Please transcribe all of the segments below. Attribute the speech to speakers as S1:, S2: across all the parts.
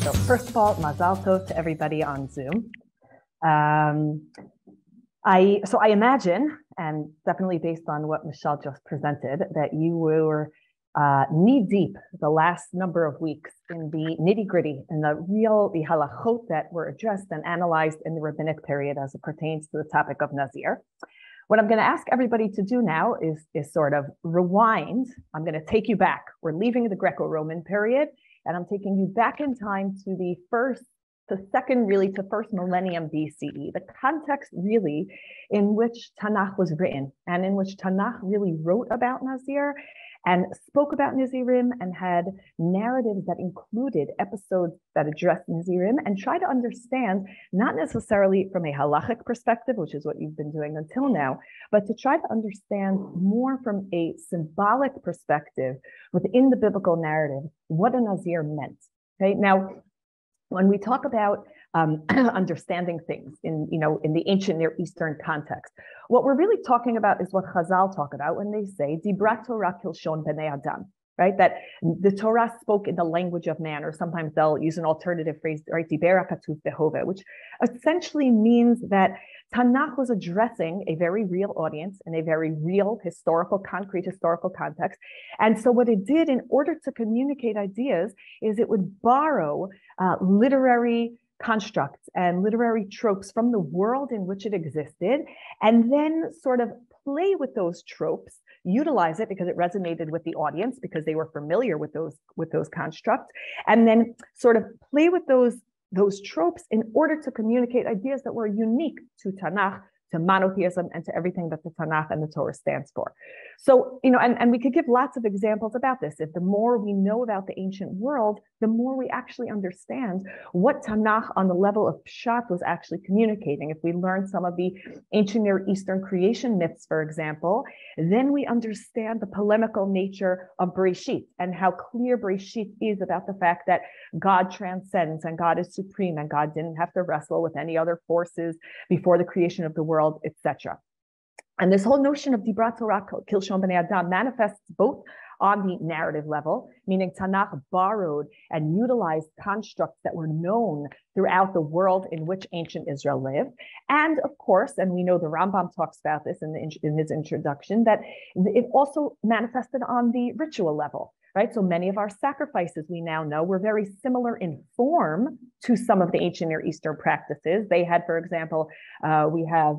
S1: So first of all, Mazal Tov to everybody on Zoom. I imagine, and definitely based on what Michelle just presented, that you were knee deep the last number of weeks in the nitty gritty and the halachot that were addressed and analyzed in the rabbinic period as it pertains to the topic of Nazir. What I'm going to ask everybody to do now is sort of rewind. I'm going to take you back. We're leaving the Greco-Roman period, and I'm taking you back in time to the first millennium BCE, the context really in which Tanakh was written and in which Tanakh really wrote about Nazir and spoke about Nazirim and had narratives that included episodes that addressed Nazirim and try to understand, not necessarily from a halachic perspective, which is what you've been doing until now, but to try to understand more from a symbolic perspective within the biblical narrative, what a Nazir meant. Okay, now, when we talk about understanding things in the ancient Near Eastern context, what we're really talking about is what Chazal talk about when they say Dibrat Torah kilshon b'nei Adam, right? That the Torah spoke in the language of man, or sometimes they'll use an alternative phrase, right? Dibera katuf behove, which essentially means that Tanakh was addressing a very real audience in a very real concrete historical context. And so what it did in order to communicate ideas is it would borrow literary constructs and literary tropes from the world in which it existed, and then sort of play with those tropes, utilize it because it resonated with the audience because they were familiar with those constructs, and then sort of play with those tropes in order to communicate ideas that were unique to Tanakh, to monotheism, and to everything that the Tanakh and the Torah stands for. So, and we could give lots of examples about this. If the more we know about the ancient world, the more we actually understand what Tanakh on the level of Pshat was actually communicating. If we learn some of the ancient Near Eastern creation myths, for example, then we understand the polemical nature of Bereshit and how clear Bereshit is about the fact that God transcends and God is supreme and God didn't have to wrestle with any other forces before the creation of the world, etc. And this whole notion of Dibrat Torah kilshon b'nei Adam manifests both on the narrative level, meaning Tanakh borrowed and utilized constructs that were known throughout the world in which ancient Israel lived. And of course, and we know the Rambam talks about this in his introduction, that it also manifested on the ritual level, right? So many of our sacrifices we now know were very similar in form to some of the ancient Near Eastern practices. They had, for example, we have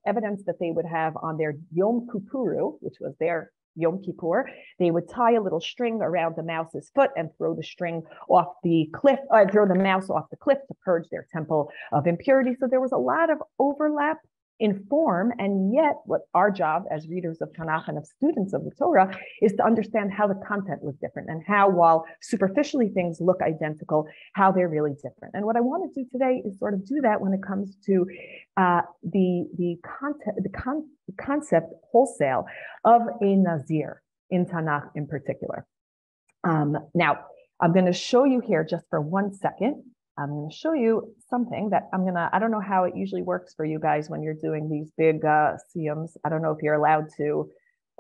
S1: evidence that they would have on their Yom Kippuru, which was their Yom Kippur, they would tie a little string around the mouse's foot and throw the string off the cliff, throw the mouse off the cliff to purge their temple of impurity. So there was a lot of overlap in form, and yet what our job as readers of Tanakh and of students of the Torah is to understand how the content was different and how, while superficially things look identical, how they're really different. And what I want to do today is sort of do that when it comes to the concept wholesale of a Nazir in Tanakh in particular. Now, I'm going to show you here just for 1 second. I'm going to show you something that I don't know how it usually works for you guys when you're doing these big Siyums. I don't know if you're allowed to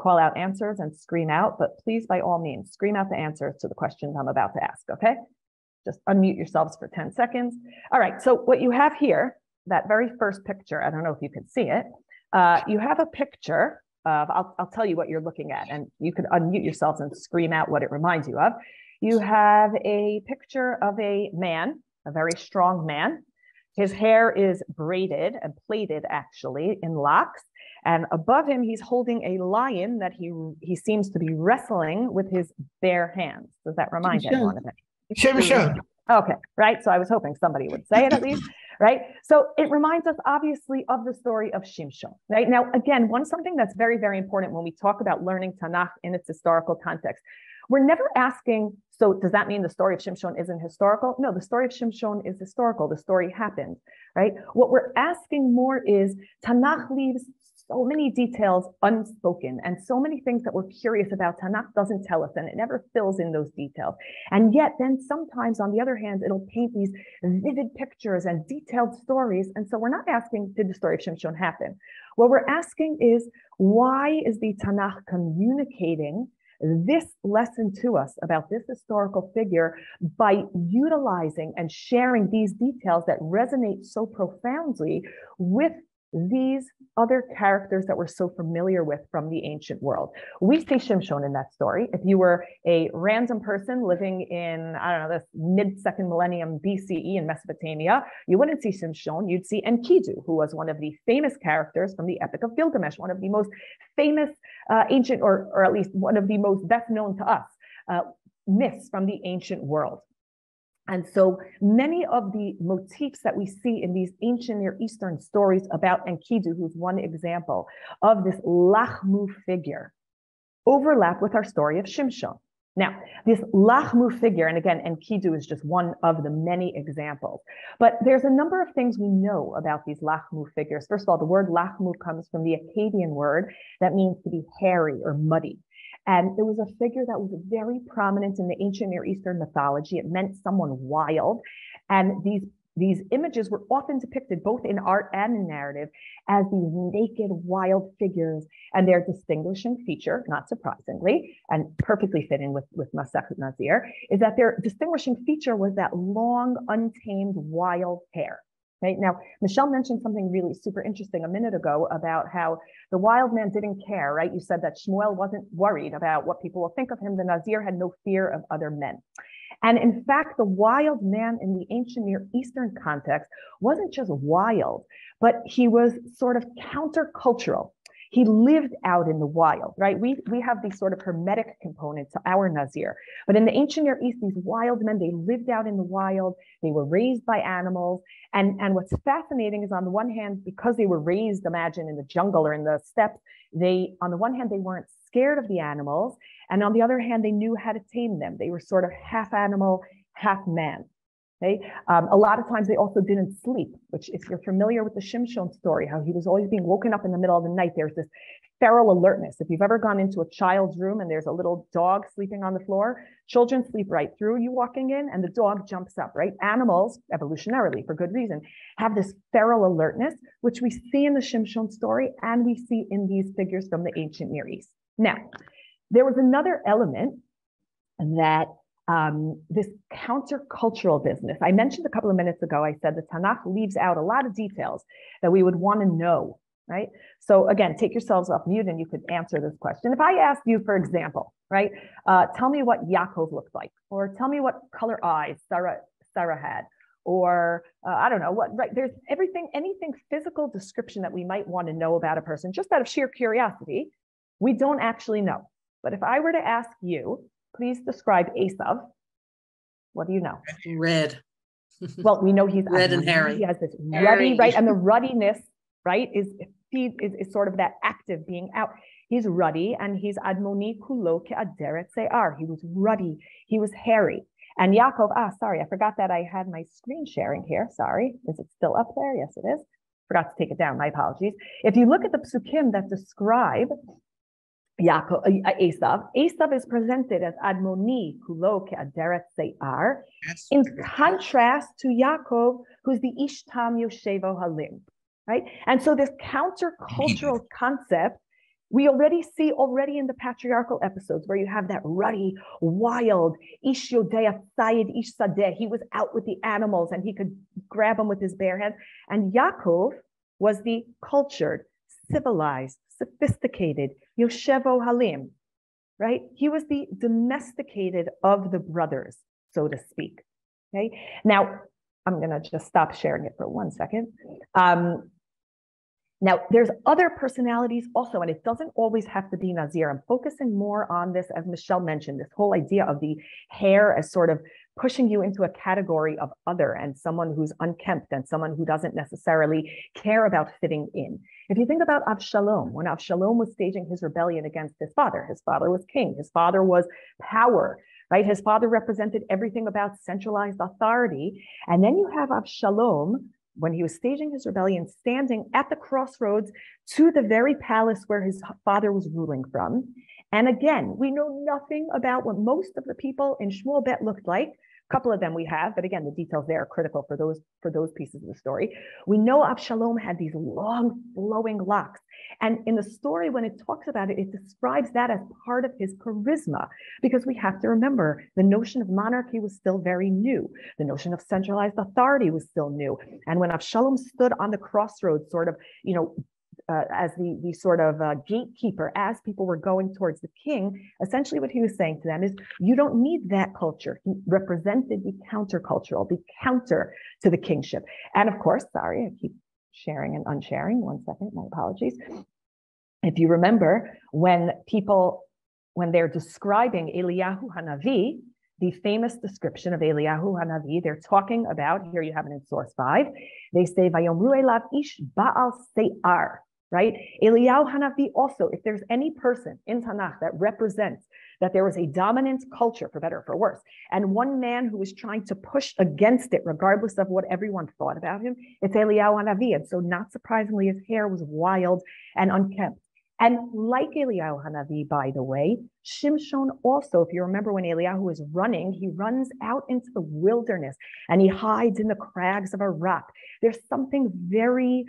S1: call out answers and scream out, but please, by all means, scream out the answers to the questions I'm about to ask, okay? Just unmute yourselves for 10 seconds. All right, so what you have here, that very first picture, I don't know if you can see it, you have a picture of, I'll tell you what you're looking at, and you can unmute yourselves and scream out what it reminds you of. You have a picture of a man, a very strong man. His hair is braided and plaited actually in locks. And above him, he's holding a lion that he seems to be wrestling with his bare hands. Does that remind anyone of it?
S2: Shimshon.
S1: Okay, right. So I was hoping somebody would say it at least, right? So it reminds us obviously of the story of Shimshon, right? Now, again, something that's very, very important when we talk about learning Tanakh in its historical context. We're never asking, so does that mean the story of Shimshon isn't historical? No, the story of Shimshon is historical. The story happened, right? What we're asking more is Tanakh leaves so many details unspoken and so many things that we're curious about. Tanakh doesn't tell us, and it never fills in those details. And yet then sometimes, on the other hand, it'll paint these vivid pictures and detailed stories. And so we're not asking, did the story of Shimshon happen? What we're asking is, why is the Tanakh communicating this lesson to us about this historical figure by utilizing and sharing these details that resonate so profoundly with these other characters that we're so familiar with from the ancient world. We see Shimshon in that story. If you were a random person living in, I don't know, the mid-second millennium BCE in Mesopotamia, you wouldn't see Shimshon, you'd see Enkidu, who was one of the famous characters from the Epic of Gilgamesh, one of the most famous ancient, or at least one of the most best known to us, myths from the ancient world. And so many of the motifs that we see in these ancient Near Eastern stories about Enkidu, who's one example of this Lachmu figure, overlap with our story of Shimshon. Now, this Lachmu figure, and again, Enkidu is just one of the many examples, but there's a number of things we know about these Lachmu figures. First of all, the word Lachmu comes from the Akkadian word that means to be hairy or muddy. And it was a figure that was very prominent in the ancient Near Eastern mythology. It meant someone wild. And these images were often depicted both in art and in narrative as these naked, wild figures. And their distinguishing feature, not surprisingly, and perfectly fit in with Masechet Nazir, is that their distinguishing feature was that long, untamed, wild hair. Right? Now, Michelle mentioned something really super interesting a minute ago about how the wild man didn't care, right? You said that Shmuel wasn't worried about what people will think of him. The Nazir had no fear of other men. And in fact, the wild man in the ancient Near Eastern context wasn't just wild, but he was sort of countercultural. He lived out in the wild, right? We have these sort of hermetic components to our Nazir. But in the ancient Near East, these wild men, they lived out in the wild. They were raised by animals. And what's fascinating is, on the one hand, because they were raised, imagine, in the jungle or in the steppes, on the one hand, they weren't scared of the animals. And on the other hand, they knew how to tame them. They were sort of half animal, half man. Okay? A lot of times they also didn't sleep, which, if you're familiar with the Shimshon story, how he was always being woken up in the middle of the night, there's this feral alertness. If you've ever gone into a child's room and there's a little dog sleeping on the floor, children sleep right through you walking in and the dog jumps up, right? Animals, evolutionarily, for good reason, have this feral alertness, which we see in the Shimshon story and we see in these figures from the ancient Near East. Now, there was another element that this countercultural business. I mentioned a couple of minutes ago, I said the Tanakh leaves out a lot of details that we would want to know, right? So again, take yourselves off mute and you could answer this question. If I asked you, for example, right, tell me what Yaakov looked like, or tell me what color eyes Sarah had, or I don't know what, right? There's anything physical description that we might want to know about a person, just out of sheer curiosity, we don't actually know. But if I were to ask you, please describe Esav. What do you know?
S2: Red.
S1: Well, we know he's
S2: red and hairy.
S1: He has this ruddy, right? And the ruddiness, right, is sort of that active being out. He's ruddy and he's admoni kulo ke'aderet se'ar. He was ruddy. He was hairy. And Yaakov, sorry, I forgot that I had my screen sharing here. Sorry. Is it still up there? Yes, it is. Forgot to take it down. My apologies. If you look at the psukim that describe Esav is presented as Admoni Kulo Ke'aderet Se'ar, in contrast to Yaakov, who's the Ishtam Yoshevo Halim, right? And so this countercultural concept, we already see in the patriarchal episodes where you have that ruddy, wild, Ish Yodea Sayed Ish Sadeh. He was out with the animals and he could grab them with his bare hands. And Yaakov was the cultured, civilized, sophisticated, Yoshevo Halim, right? He was the domesticated of the brothers, so to speak, okay? Now, I'm gonna just stop sharing it for 1 second. Now, there's other personalities also, and it doesn't always have to be Nazir. I'm focusing more on this, as Michelle mentioned, this whole idea of the hair as sort of pushing you into a category of other and someone who's unkempt and someone who doesn't necessarily care about fitting in. If you think about Avshalom, when Avshalom was staging his rebellion against his father was king, his father was power, right? His father represented everything about centralized authority. And then you have Avshalom, when he was staging his rebellion, standing at the crossroads to the very palace where his father was ruling from. And again, we know nothing about what most of the people in Shmuel Bet looked like, couple of them we have, but again, the details there are critical for those pieces of the story. We know Absalom had these long flowing locks. And in the story, when it talks about it, it describes that as part of his charisma, because we have to remember the notion of monarchy was still very new. The notion of centralized authority was still new. And when Absalom stood on the crossroads, sort of, as the sort of gatekeeper, as people were going towards the king, essentially what he was saying to them is, you don't need that culture. He represented the countercultural, the counter to the kingship. And of course, sorry, I keep sharing and unsharing. 1 second, my apologies. If you remember, when they're describing Eliyahu Hanavi, the famous description of Eliyahu Hanavi, they're talking about, here you have it in source 5, they say, Vayomru elav ish ba'al se'ar, right? Eliyahu Hanavi also, if there's any person in Tanakh that represents that there was a dominant culture, for better or for worse, and one man who was trying to push against it, regardless of what everyone thought about him, it's Eliyahu Hanavi. And so not surprisingly, his hair was wild and unkempt. And like Eliyahu Hanavi, by the way, Shimshon also, if you remember when Eliyahu is running, he runs out into the wilderness and he hides in the crags of a rock. There's something very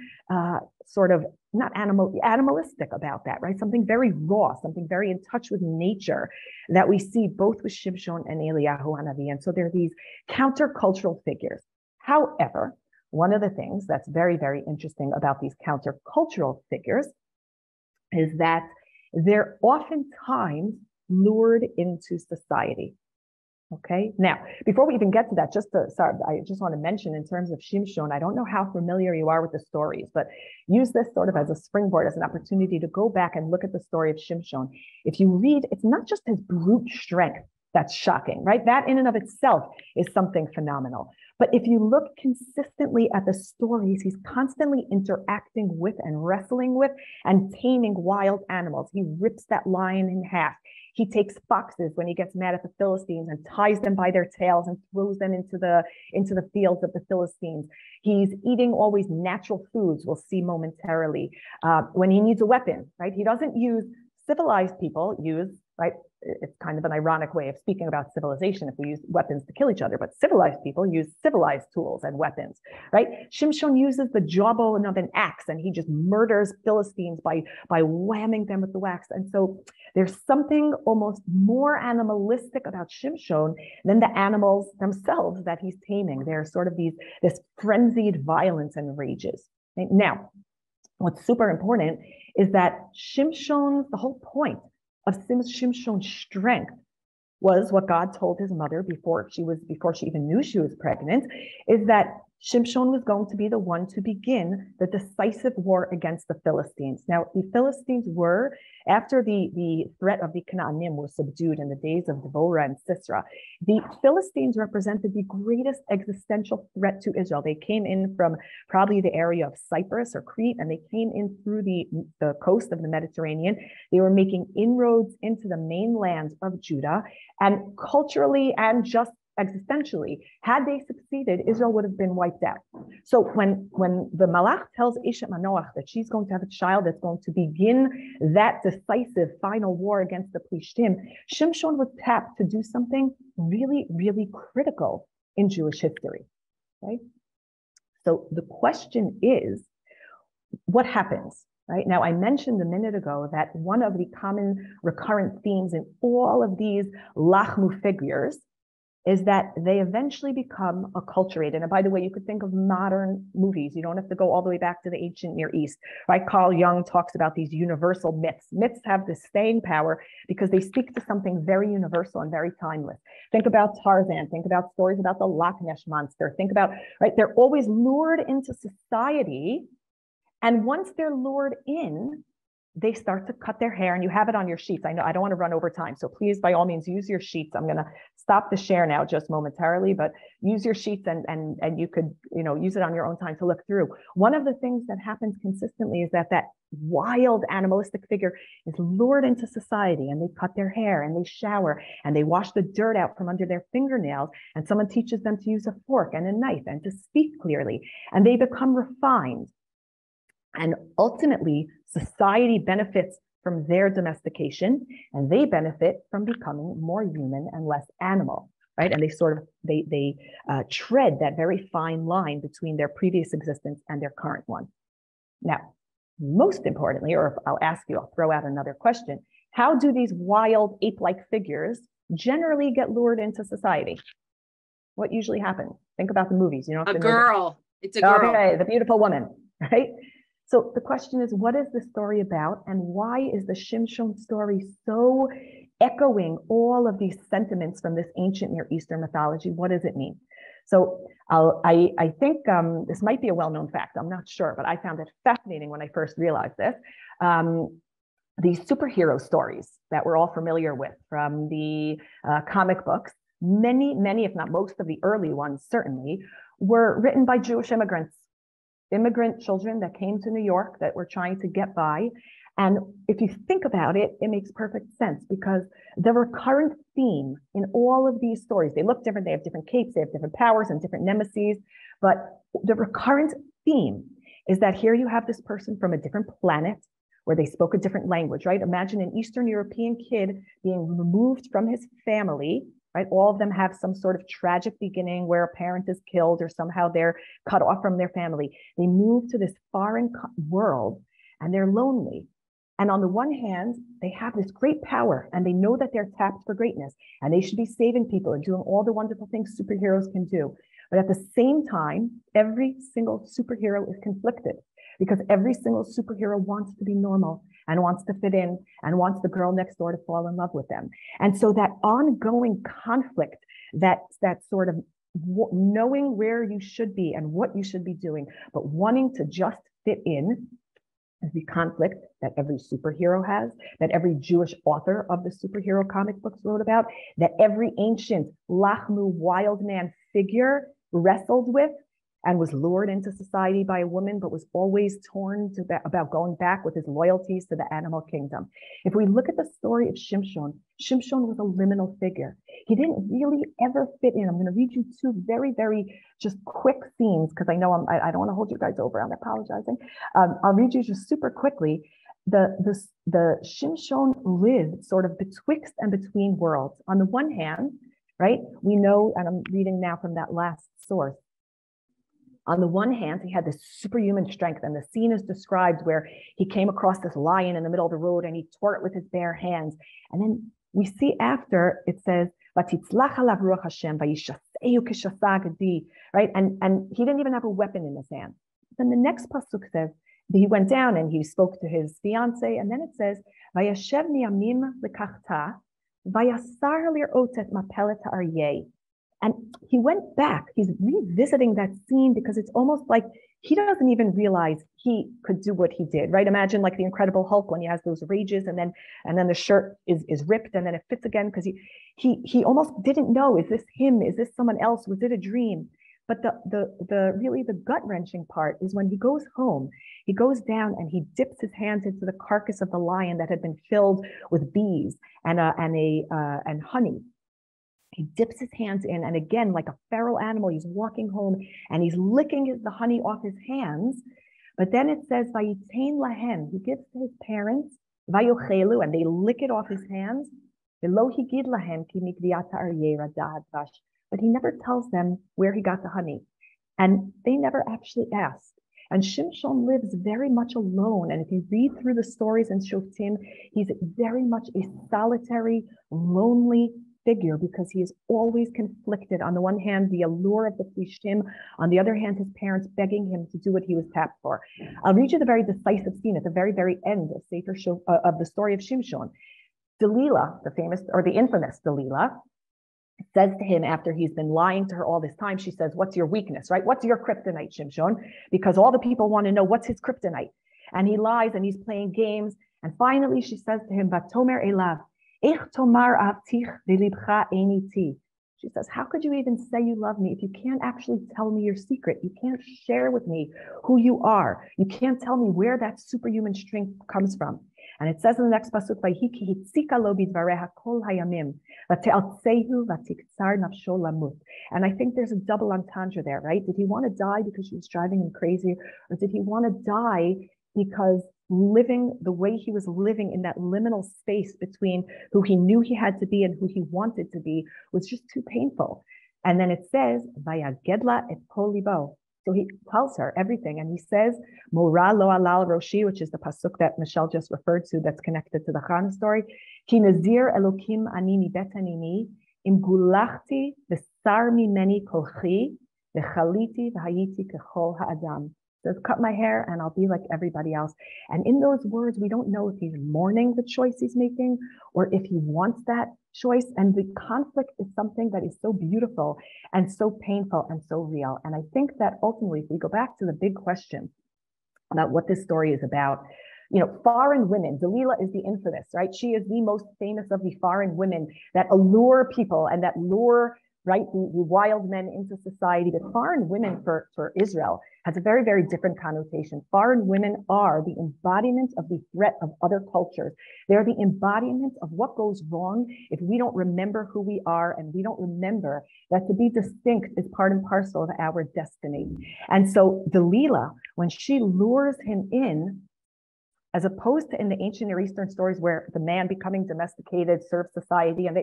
S1: sort of not animalistic about that, right? Something very raw, something very in touch with nature that we see both with Shimshon and Eliyahu Hanavi. And so there are these countercultural figures. However, one of the things that's very, very interesting about these countercultural figures is that they're oftentimes lured into society. Okay, now, before we even get to that, I just want to mention in terms of Shimshon, I don't know how familiar you are with the stories, but use this sort of as a springboard, as an opportunity to go back and look at the story of Shimshon. If you read, it's not just his brute strength that's shocking, right? That in and of itself is something phenomenal. But if you look consistently at the stories, he's constantly interacting with and wrestling with and taming wild animals. He rips that lion in half. He takes foxes when he gets mad at the Philistines and ties them by their tails and throws them into the fields of the Philistines. He's eating always natural foods, we'll see momentarily. When he needs a weapon, right? He doesn't use civilized people right? It's kind of an ironic way of speaking about civilization if we use weapons to kill each other, but civilized people use civilized tools and weapons, right? Shimshon uses the jawbone of an axe and he just murders Philistines by whamming them with the axe. And so there's something almost more animalistic about Shimshon than the animals themselves that he's taming. They're sort of this frenzied violence and rages. Right? Now, what's super important is that Shimshon's, the whole point of Shimshon's strength was what God told his mother before she even knew she was pregnant, is that Shimshon was going to be the one to begin the decisive war against the Philistines. Now, the Philistines were, after the threat of the Canaanim was subdued in the days of Deborah and Sisera, the Philistines represented the greatest existential threat to Israel. They came in from probably the area of Cyprus or Crete, and they came in through the coast of the Mediterranean. They were making inroads into the mainland of Judah, and culturally and just existentially, had they succeeded, Israel would have been wiped out. So when the Malach tells Ishet Manoach that she's going to have a child that's going to begin that decisive final war against the Plishtim, Shimshon was tapped to do something really, really critical in Jewish history, right? So the question is, what happens? Right now, I mentioned a minute ago that one of the common recurrent themes in all of these Lachmu figures is that they eventually become acculturated. And by the way, you could think of modern movies. You don't have to go all the way back to the ancient Near East, right? Carl Jung talks about these universal myths. Myths have this staying power because they speak to something very universal and very timeless. Think about Tarzan, think about stories about the Loch Ness Monster, think about, right? They're always lured into society. And once they're lured in, they start to cut their hair, and you have it on your sheets. I know I don't want to run over time, so please, by all means, use your sheets. I'm going to stop the share now just momentarily, but use your sheets and you could, use it on your own time to look through. One of the things that happens consistently is that wild animalistic figure is lured into society, and they cut their hair and they shower and they wash the dirt out from under their fingernails, and someone teaches them to use a fork and a knife and to speak clearly, and they become refined. And ultimately, society benefits from their domestication, and they benefit from becoming more human and less animal. right? And they sort of, they tread that very fine line between their previous existence and their current one. Now, most importantly, or I'll throw out another question. How do these wild ape-like figures generally get lured into society? What usually happens? Think about the movies. You know,
S2: a girl. It's a girl.
S1: Okay, the beautiful woman, right? So the question is, what is the story about, and why is the Shimshon story so echoing all of these sentiments from this ancient Near Eastern mythology? What does it mean? So I think this might be a well-known fact. I'm not sure, but I found it fascinating when I first realized this. These superhero stories that we're all familiar with from the comic books, many, if not most of the early ones certainly, were written by Jewish immigrant children that came to New York that were trying to get by. And if you think about it, it makes perfect sense, because the recurrent theme in all of these stories, they look different, they have different capes, they have different powers and different nemesis, but the recurrent theme is that here you have this person from a different planet where they spoke a different language, right? Imagine an Eastern European kid being removed from his family, right? All of them have some sort of tragic beginning where a parent is killed or somehow they're cut off from their family. They move to this foreign world and they're lonely. And on the one hand, they have this great power and they know that they're tapped for greatness and they should be saving people and doing all the wonderful things superheroes can do. But at the same time, every single superhero is conflicted, because every single superhero wants to be normal and wants to fit in and wants the girl next door to fall in love with them. And so that ongoing conflict, that sort of knowing where you should be and what you should be doing, but wanting to just fit in, is the conflict that every superhero has, that every Jewish author of the superhero comic books wrote about, that every ancient Lachmu wild man figure wrestled with and was lured into society by a woman, but was always torn about going back with his loyalties to the animal kingdom. If we look at the story of Shimshon, Shimshon was a liminal figure. He didn't really ever fit in. I'm going to read you two very, very just quick scenes, because I know I don't want to hold you guys over. I'm apologizing. I'll read you just super quickly. The Shimshon lived sort of betwixt and between worlds. On the one hand, right, we know, and I'm reading now from that last source, on the one hand, he had this superhuman strength, and the scene is described where he came across this lion in the middle of the road and he tore it with his bare hands. And then we see after, it says, right? And he didn't even have a weapon in his hand. Then the next pasuk says that he went down and he spoke to his fiance, and then it says, Vayashev miyamim lekachta, vayasar lir'otet mapelet ha'aryeh. And he went back, he's revisiting that scene, because it's almost like he doesn't even realize he could do what he did, right? Imagine like the Incredible Hulk when he has those rages and then the shirt is ripped and then it fits again, because he almost didn't know, is this him? Is this someone else? Was it a dream? But the really the gut-wrenching part is when he goes home, he goes down and he dips his hands into the carcass of the lion that had been filled with bees and honey. He dips his hands in, and again, like a feral animal, he's walking home and he's licking the honey off his hands. But then it says, Vayitain lahem, he gives to his parents, Vayochelu, and they lick it off his hands. Below higid lahem ki mikviata aryeh radad vash. But he never tells them where he got the honey. And they never actually asked. And Shimshon lives very much alone. And if you read through the stories in Shoftim, he's very much a solitary, lonely figure, because he is always conflicted. On the one hand, the allure of the Plishtim. On the other hand, his parents begging him to do what he was tapped for. I'll read you the very decisive scene at the very, very end of of the story of Shimshon. Delilah, the famous or the infamous Delilah, says to him after he's been lying to her all this time, she says, what's your weakness, right? What's your kryptonite, Shimshon? Because all the people want to know what's his kryptonite. And he lies and he's playing games. And finally, she says to him, Vatomer elav, she says, how could you even say you love me if you can't actually tell me your secret? You can't share with me who you are. You can't tell me where that superhuman strength comes from. And it says in the next pasuk, and I think there's a double entendre there, right? Did he want to die because she was driving him crazy? Or did he want to die because living the way he was living in that liminal space between who he knew he had to be and who he wanted to be was just too painful. And then it says, Vayagedla et kol libo. So he tells her everything. And he says, Mora lo alal roshi, which is the pasuk that Michelle just referred to that's connected to the Chana story. Ki nazir elokim ani mi bet animi, im gulachti v'sar mimeni kolchi, v'chaliti v'hayiti kechol ha'adam. Says, cut my hair and I'll be like everybody else. And in those words, we don't know if he's mourning the choice he's making or if he wants that choice. And the conflict is something that is so beautiful and so painful and so real. And I think that ultimately, if we go back to the big question about what this story is about, foreign women, Delilah is the infamous, right? She is the most famous of the foreign women that allure people and that lure, right, the wild men into society. But foreign women for Israel has a very, very different connotation. Foreign women are the embodiment of the threat of other cultures. They're the embodiment of what goes wrong if we don't remember who we are and we don't remember that to be distinct is part and parcel of our destiny. And so Delilah, when she lures him in, as opposed to in the ancient Near Eastern stories where the man becoming domesticated serves society, and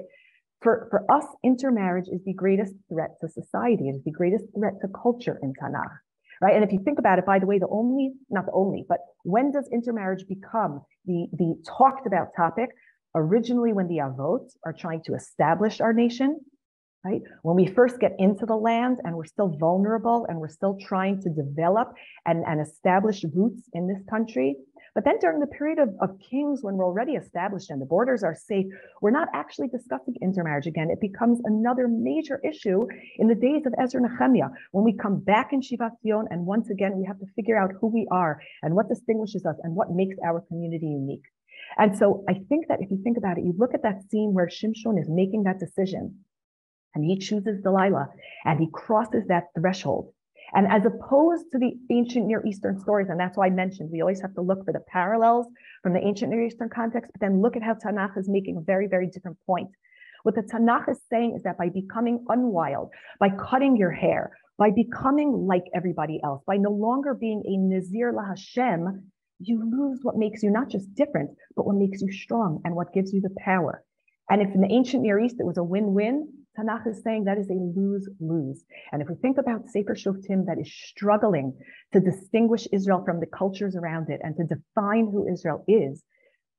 S1: for us, intermarriage is the greatest threat to society. It is the greatest threat to culture in Tanakh, right? And if you think about it, by the way, not the only, but when does intermarriage become the talked about topic? Originally, when the Avot are trying to establish our nation, right? When we first get into the land and we're still vulnerable and we're still trying to develop and establish roots in this country. But then during the period of kings, when we're already established and the borders are safe, we're not actually discussing intermarriage again. It becomes another major issue in the days of Ezra and Nehemiah, when we come back in Shivat Zion, and once again, we have to figure out who we are and what distinguishes us and what makes our community unique. And so I think that if you think about it, you look at that scene where Shimshon is making that decision, and he chooses Delilah, and he crosses that threshold. And as opposed to the ancient Near Eastern stories, and that's why I mentioned, we always have to look for the parallels from the ancient Near Eastern context, but then look at how Tanakh is making a very, very different point. What the Tanakh is saying is that by becoming unwild, by cutting your hair, by becoming like everybody else, by no longer being a Nazir la Hashem, you lose what makes you not just different, but what makes you strong and what gives you the power. And if in the ancient Near East it was a win-win, Tanakh is saying that is a lose-lose. And if we think about Sefer Shoftim that is struggling to distinguish Israel from the cultures around it and to define who Israel is,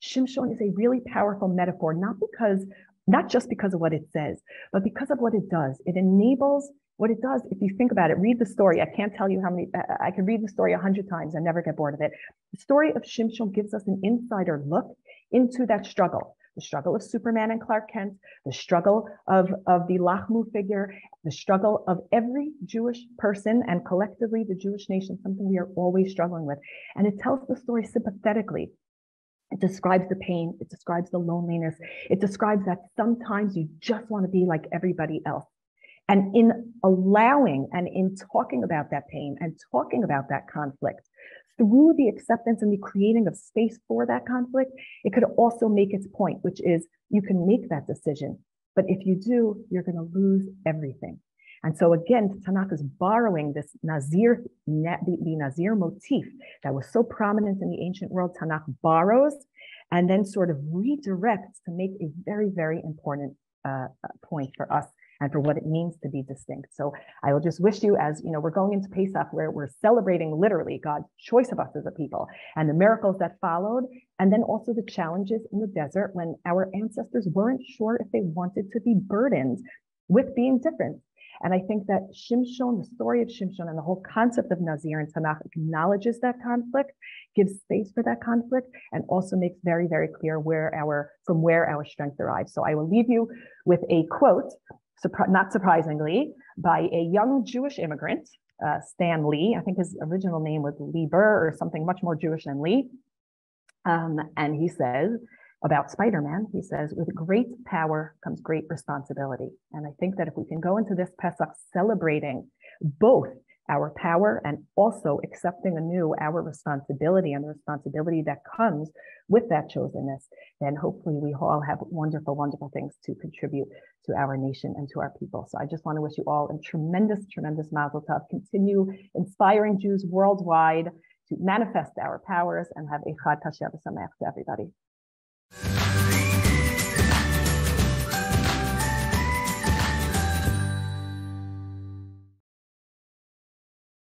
S1: Shimshon is a really powerful metaphor, not just because of what it says, but because of what it does. It enables what it does. If you think about it, read the story. I can't tell you how many, I could read the story 100 times and never get bored of it. The story of Shimshon gives us an insider look into that struggle. The struggle of Superman and Clark Kent, the struggle of the Lachmu figure, the struggle of every Jewish person and collectively the Jewish nation, something we are always struggling with. And it tells the story sympathetically. It describes the pain, it describes the loneliness, it describes that sometimes you just want to be like everybody else. And in allowing and in talking about that pain and talking about that conflict, through the acceptance and the creating of space for that conflict, it could also make its point, which is you can make that decision. But if you do, you're going to lose everything. And so again, Tanakh is borrowing this Nazir, the Nazir motif that was so prominent in the ancient world. Tanakh borrows and then sort of redirects to make a very, very important point for us and for what it means to be distinct. So I will just wish you, as you know, we're going into Pesach where we're celebrating literally God's choice of us as a people and the miracles that followed, and then also the challenges in the desert when our ancestors weren't sure if they wanted to be burdened with being different. And I think that Shimshon, the story of Shimshon and the whole concept of Nazir in Tanakh acknowledges that conflict, gives space for that conflict, and also makes very, very clear from where our strength derives. So I will leave you with a quote, not surprisingly, by a young Jewish immigrant, Stan Lee. I think his original name was Lieber or something much more Jewish than Lee. And he says about Spider-Man, he says, with great power comes great responsibility. And I think that if we can go into this Pesach celebrating both our power and also accepting anew our responsibility and the responsibility that comes with that chosenness, then hopefully we all have wonderful, wonderful things to contribute to our nation and to our people. So I just want to wish you all a tremendous, tremendous mazel tov. Continue inspiring Jews worldwide manifest our powers and have Echad Kasher V'Sameach to everybody.